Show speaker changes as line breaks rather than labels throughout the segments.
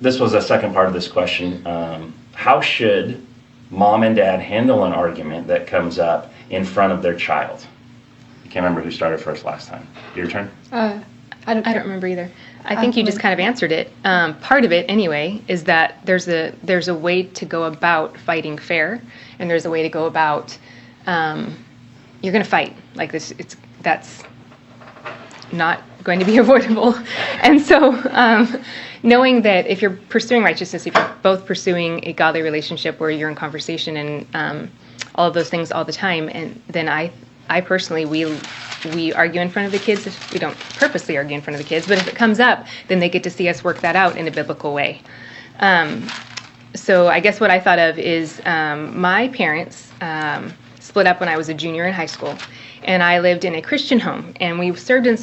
This was a second part of this question. How should mom and dad handle an argument that comes up in front of their child? I can't remember who started first last time. Your turn?
I don't
remember either. I think you just kind of answered it. Part of it, anyway, is that there's a way to go about fighting fair, and there's a way to go about you're going to fight like this. That's not going to be avoidable, and so knowing that if you're pursuing righteousness, if you're both pursuing a godly relationship where you're in conversation and all of those things all the time, and then I personally, we argue in front of the kids. We don't purposely argue in front of the kids, but if it comes up, then they get to see us work that out in a biblical way. So I guess what I thought of is my parents split up when I was a junior in high school, and I lived in a Christian home, and they served in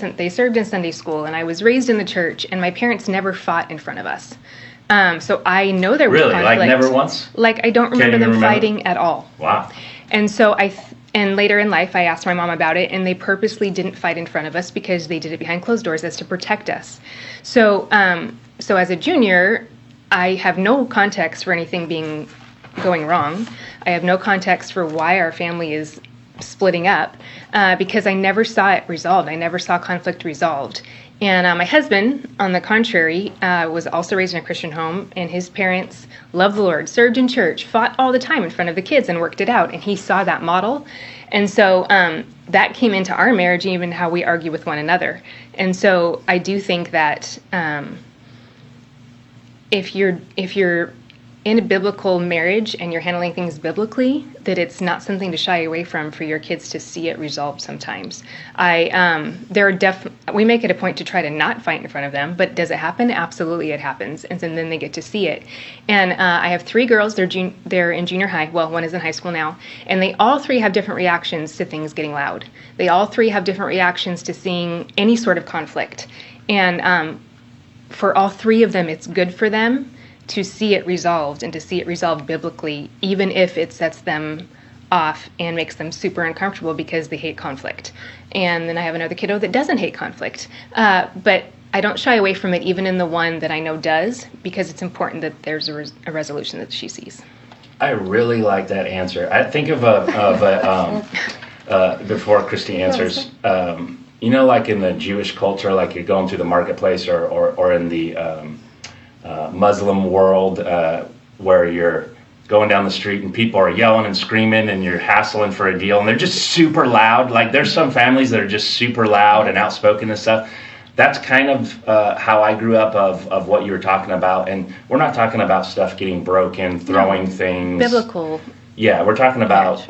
Sunday school, and I was raised in the church, and my parents never fought in front of us. So I know there was conflict.
Really? Like never once?
Like I don't remember them fighting at all.
Wow.
And so and later in life, I asked my mom about it, and they purposely didn't fight in front of us because they did it behind closed doors as to protect us. So as a junior, I have no context for anything going wrong. I have no context for why our family is splitting up because I never saw it resolved. I never saw conflict resolved. And my husband, on the contrary, was also raised in a Christian home, and his parents loved the Lord, served in church, fought all the time in front of the kids, and worked it out. And he saw that model. And so that came into our marriage, even how we argue with one another. And so I do think that if you're in a biblical marriage and you're handling things biblically, that it's not something to shy away from for your kids to see it resolved sometimes. We make it a point to try to not fight in front of them, but does it happen? Absolutely it happens, and then they get to see it. And I have 3 girls, they're in junior high, well, one is in high school now, and they all 3 have different reactions to things getting loud. They all 3 have different reactions to seeing any sort of conflict. And for all 3 of them, it's good for them to see it resolved and to see it resolved biblically, even if it sets them off and makes them super uncomfortable because they hate conflict. And then I have another kiddo that doesn't hate conflict. But I don't shy away from it, even in the one that I know does, because it's important that there's a resolution that she sees.
I really like that answer. I think of before Christy answers, like in the Jewish culture, like you're going through the marketplace or in the Muslim world where you're going down the street and people are yelling and screaming and you're hassling for a deal and they're just super loud. Like there's some families that are just super loud and outspoken and stuff. That's kind of how I grew up of what you were talking about. And we're not talking about stuff getting broken, throwing things.
Biblical.
Yeah, we're talking about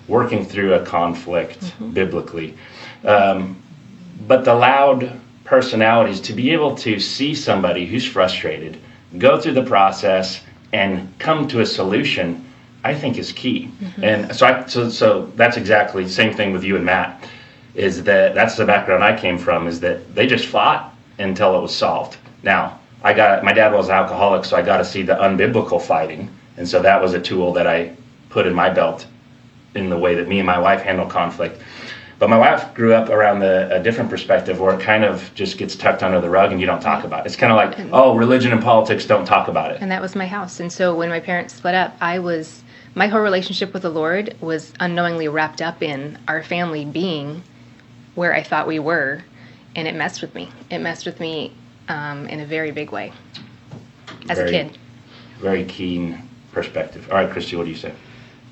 working through a conflict biblically. But the loud personalities, to be able to see somebody who's frustrated, go through the process, and come to a solution, I think is key. And so that's exactly the same thing with you and Matt, is that's the background I came from, is that they just fought until it was solved. Now, my dad was an alcoholic, so I got to see the unbiblical fighting, and so that was a tool that I put in my belt in the way that me and my wife handle conflict. But my wife grew up around a different perspective where it kind of just gets tucked under the rug and you don't talk about it. It's kind of like, religion and politics, don't talk about it.
And that was my house. And so when my parents split up, my whole relationship with the Lord was unknowingly wrapped up in our family being where I thought we were. And it messed with me. It messed with me in a very big way as a kid.
Very keen perspective. All right, Christy, what do you say?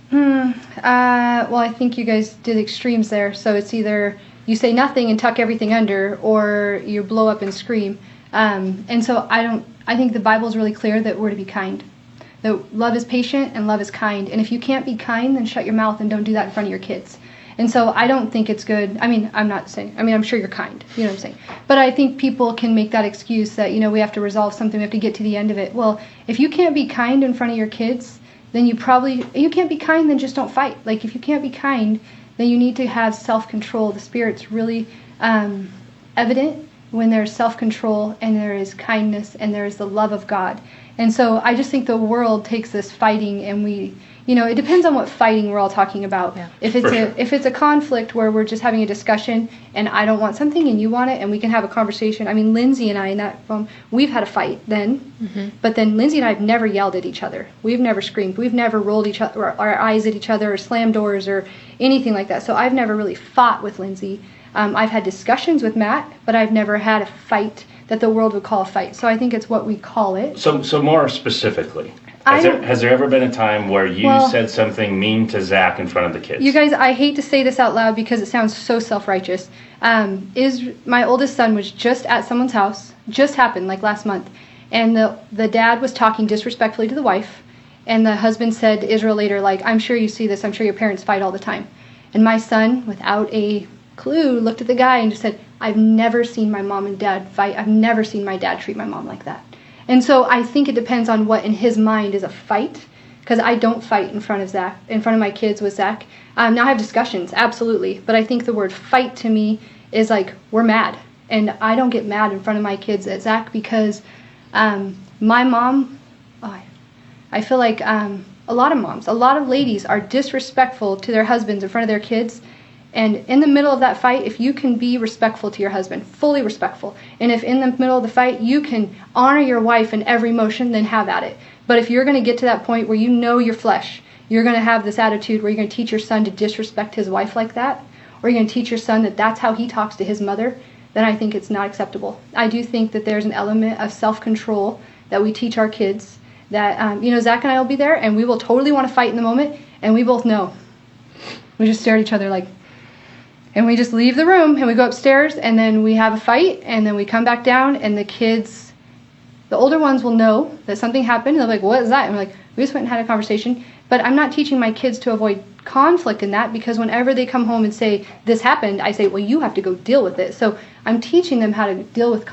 Well, I think you guys did extremes there. So it's either you say nothing and tuck everything under, or you blow up and scream. And so I think the Bible is really clear that we're to be kind. That love is patient and love is kind. And if you can't be kind, then shut your mouth and don't do that in front of your kids. And so I don't think it's good. I'm sure you're kind. You know what I'm saying? But I think people can make that excuse that, we have to resolve something. We have to get to the end of it. Well, if you can't be kind in front of your kids, then you can't be kind, then just don't fight. Like, if you can't be kind, then you need to have self-control. The Spirit's really evident when there's self-control and there is kindness and there is the love of God. And so I just think the world takes this fighting, and we, it depends on what fighting we're all talking about.
Yeah.
If it's a conflict where we're just having a discussion and I don't want something and you want it and we can have a conversation. I mean, Lindsay and I in that film, we've had a fight then, but then Lindsay and I have never yelled at each other. We've never screamed. We've never rolled our eyes at each other or slammed doors or anything like that. So I've never really fought with Lindsay. I've had discussions with Matt, but I've never had a fight that the world would call a fight. So I think it's what we call it.
So more specifically, has there ever been a time where you said something mean to Zach in front of the kids?
You guys, I hate to say this out loud because it sounds so self-righteous. My oldest son was just at someone's house, just happened like last month, and the dad was talking disrespectfully to the wife, and the husband said to Israel later, like, I'm sure you see this, I'm sure your parents fight all the time. And my son, without a clue, looked at the guy and just said, I've never seen my mom and dad fight. I've never seen my dad treat my mom like that. And so I think it depends on what in his mind is a fight, because I don't fight in front of my kids with Zach. Now I have discussions, absolutely, but I think the word fight to me is like, we're mad. And I don't get mad in front of my kids at Zach because my mom, I feel like a lot of moms, a lot of ladies are disrespectful to their husbands in front of their kids. And in the middle of that fight, if you can be respectful to your husband, fully respectful, and if in the middle of the fight you can honor your wife in every motion, then have at it. But if you're going to get to that point where you know your flesh, you're going to have this attitude where you're going to teach your son to disrespect his wife like that, or you're going to teach your son that that's how he talks to his mother, then I think it's not acceptable. I do think that there's an element of self-control that we teach our kids, that, Zach and I will be there, and we will totally want to fight in the moment, and we both know. We just stare at each other like, and we just leave the room and we go upstairs and then we have a fight and then we come back down and the kids, the older ones will know that something happened and they'll be like, what is that? And we're like, we just went and had a conversation. But I'm not teaching my kids to avoid conflict in that, because whenever they come home and say, this happened, I say, well, you have to go deal with it. So I'm teaching them how to deal with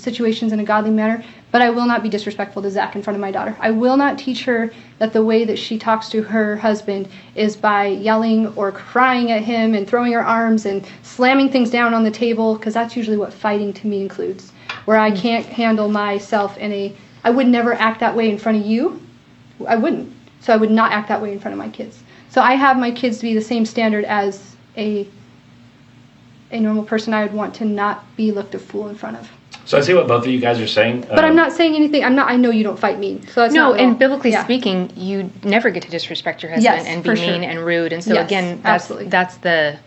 situations in a godly manner, but I will not be disrespectful to Zach in front of my daughter. I will not teach her that the way that she talks to her husband is by yelling or crying at him and throwing her arms and slamming things down on the table, because that's usually what fighting to me includes, where I can't handle myself I would never act that way in front of you. I wouldn't. So I would not act that way in front of my kids. So I have my kids to be the same standard as a normal person I would want to not be looked a fool in front of.
So I see what both of you guys are saying.
But I'm not saying anything. I know you don't fight mean. So that's
no, and biblically speaking, you never get to disrespect your husband and be mean and rude. And so again, that's the...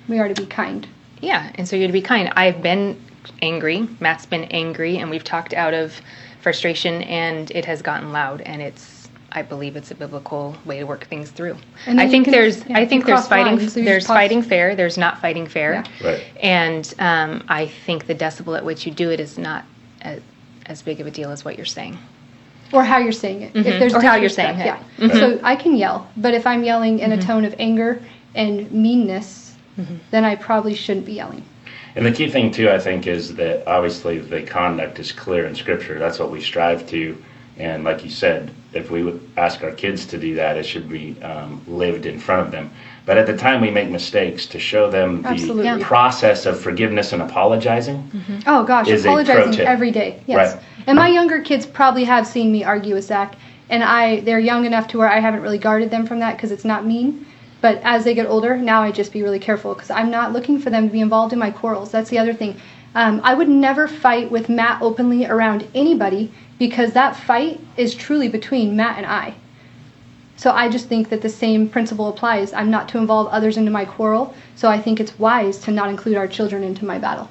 we are to be kind.
Yeah, and so you're to be kind. I've been angry. Matt's been angry, and we've talked out of frustration, and it has gotten loud, and I believe it's a biblical way to work things through. I think there's fighting. There's fighting fair. There's not fighting fair.
Yeah. Right.
And I think the decibel at which you do it is not as big of a deal as what you're saying.
Or how you're saying it.
Mm-hmm.
If there's
or how you're saying it.
Yeah. Mm-hmm. So I can yell, but if I'm yelling in a tone of anger and meanness, then I probably shouldn't be yelling.
And the key thing too, I think, is that obviously the conduct is clear in Scripture. That's what we strive to. And like you said, if we would ask our kids to do that, it should be lived in front of them. But at the time we make mistakes, to show them the process of forgiveness and apologizing. Mm-hmm.
Oh gosh, apologizing every day. Yes.
Right.
And my younger kids probably have seen me argue with Zach, and they're young enough to where I haven't really guarded them from that because it's not mean. But as they get older, now I just be really careful because I'm not looking for them to be involved in my quarrels. That's the other thing. I would never fight with Matt openly around anybody, because that fight is truly between Matt and I. So I just think that the same principle applies. I'm not to involve others into my quarrel, so I think it's wise to not include our children into my battle.